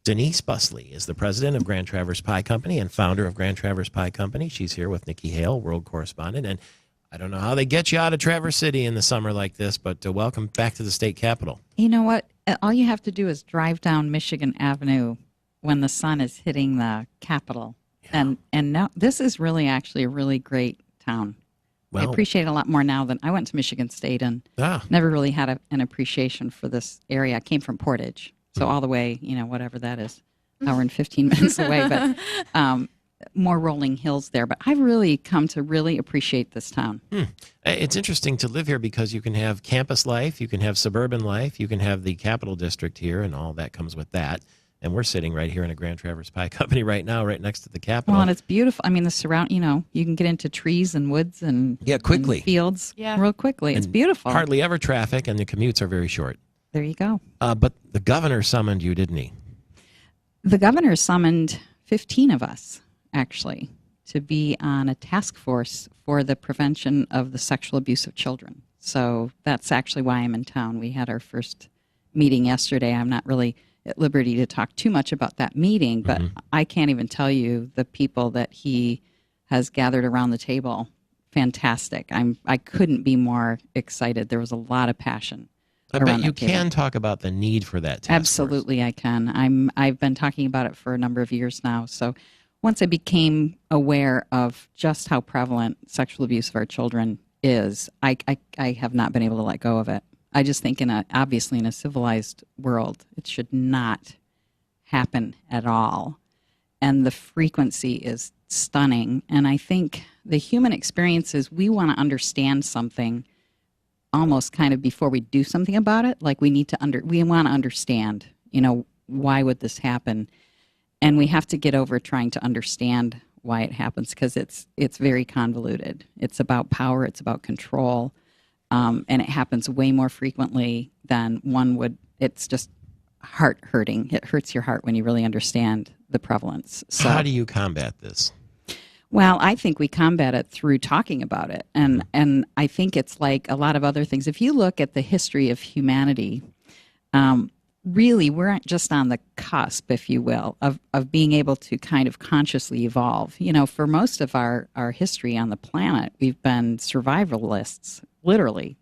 Denise Busley is the president of Grand Traverse Pie Company and founder of Grand Traverse Pie Company. She's here with Nikki Hale, world correspondent. And I don't know how they get you out of Traverse City in the summer like this, but welcome back to the state capitol. You know what? All you have to do is drive down Michigan Avenue when the sun is hitting the Capitol. Yeah. And now this is really actually a really great town. Well, I appreciate it a lot more now than I went to Michigan State and never really had an appreciation for this area. I came from Portage, so all the way, whatever that is, hour and 15 minutes away, but more rolling hills there. But I've really come to really appreciate this town. It's interesting to live here because you can have campus life, you can have suburban life, you can have the Capital District here, and all that comes with that. And we're sitting right here in a Grand Traverse Pie Company right now, right next to the Capitol. Well, and it's beautiful. I mean, the surround, you can get into trees and woods and, quickly. And fields real quickly. It's beautiful. Hardly ever traffic, and the commutes are very short. There you go. But the governor summoned you, didn't he? The governor summoned 15 of us, actually, to be on a task force for the prevention of the sexual abuse of children. So that's actually why I'm in town. We had our first meeting yesterday. I'm not really at liberty to talk too much about that meeting, but I can't even tell you the people that he has gathered around the table. Fantastic. I couldn't be more excited. There was a lot of passion. I bet you can talk about the need for that task Absolutely, force. I can. I've been talking about it for a number of years now. So once I became aware of just how prevalent sexual abuse of our children is, I have not been able to let go of it. I just think obviously in a civilized world, it should not happen at all. And the frequency is stunning. And I think the human experience is we want to understand something almost kind of before we do something about it. Like we want to understand, why would this happen? And we have to get over trying to understand why it happens because it's very convoluted. It's about power. It's about control. And it happens way more frequently than one would. It's just heart hurting. It hurts your heart when you really understand the prevalence. So, how do you combat this? Well, I think we combat it through talking about it. And I think it's like a lot of other things. If you look at the history of humanity, really we're just on the cusp, if you will, of being able to kind of consciously evolve. For most of our history on the planet, we've been survivalists. Literally,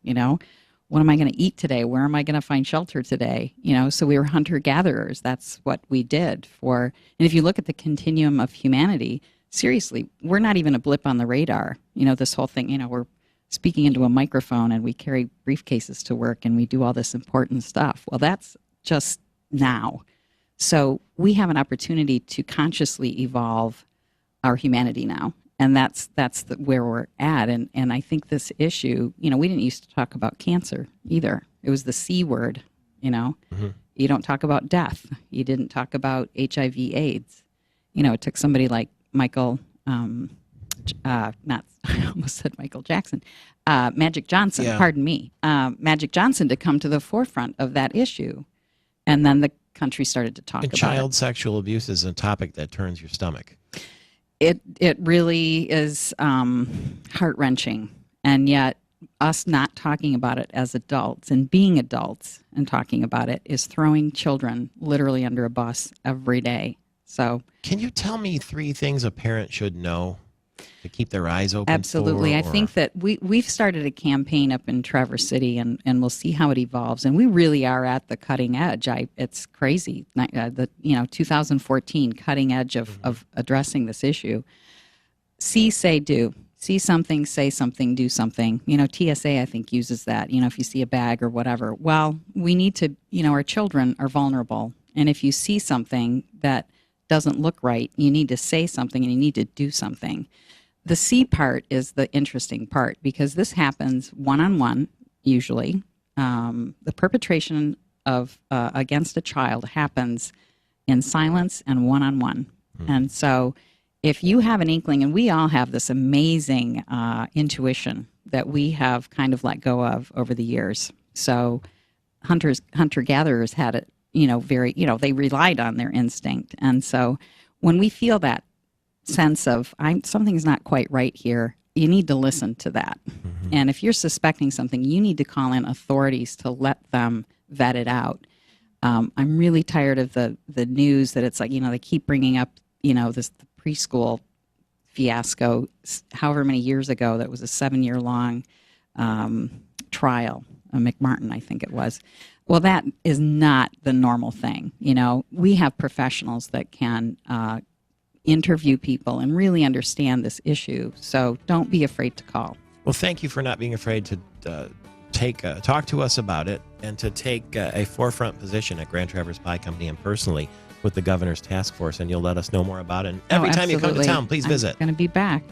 what am I going to eat today? Where am I going to find shelter today? So we were hunter-gatherers. That's what we did and if you look at the continuum of humanity, seriously, we're not even a blip on the radar. This whole thing, we're speaking into a microphone and we carry briefcases to work and we do all this important stuff. Well, that's just now. So we have an opportunity to consciously evolve our humanity now. And that's where we're at. And I think this issue, we didn't used to talk about cancer either. It was the C word, You don't talk about death. You didn't talk about HIV, AIDS. It took somebody like Michael, I almost said Michael Jackson, Magic Johnson, pardon me, Magic Johnson to come to the forefront of that issue. And then the country started to talk about it. Child sexual abuse is a topic that turns your stomach. It really is heart-wrenching, and yet us not talking about it as adults and being adults and talking about it is throwing children literally under a bus every day. So, can you tell me 3 things a parent should know to keep their eyes open? Absolutely. I think that we've started a campaign up in Traverse City, and we'll see how it evolves. And we really are at the cutting edge. It's crazy. 2014 cutting edge of addressing this issue. See, say, do. See something, say something, do something. TSA, I think, uses that. If you see a bag or whatever. Well, we need to, our children are vulnerable. And if you see something that doesn't look right, you need to say something and you need to do something. The C part is the interesting part because this happens one-on-one, usually. The perpetration of against a child happens in silence and one-on-one. And so if you have an inkling, and we all have this amazing intuition that we have kind of let go of over the years. So hunter-gatherers had it, they relied on their instinct. And so when we feel that sense of something's not quite right here, you need to listen to that. And if you're suspecting something, you need to call in authorities to let them vet it out. I'm really tired of the news that it's like, they keep bringing up, this preschool fiasco, however many years ago, that was a 7-year long trial, McMartin, I think it was. Well, that is not the normal thing. We have professionals that can interview people and really understand this issue. So don't be afraid to call. Well, thank you for not being afraid to talk to us about it and to take a forefront position at Grand Traverse Pie Company and personally with the governor's task force. And you'll let us know more about it. And every time you come to absolutely. town, please visit. I'm going to be back.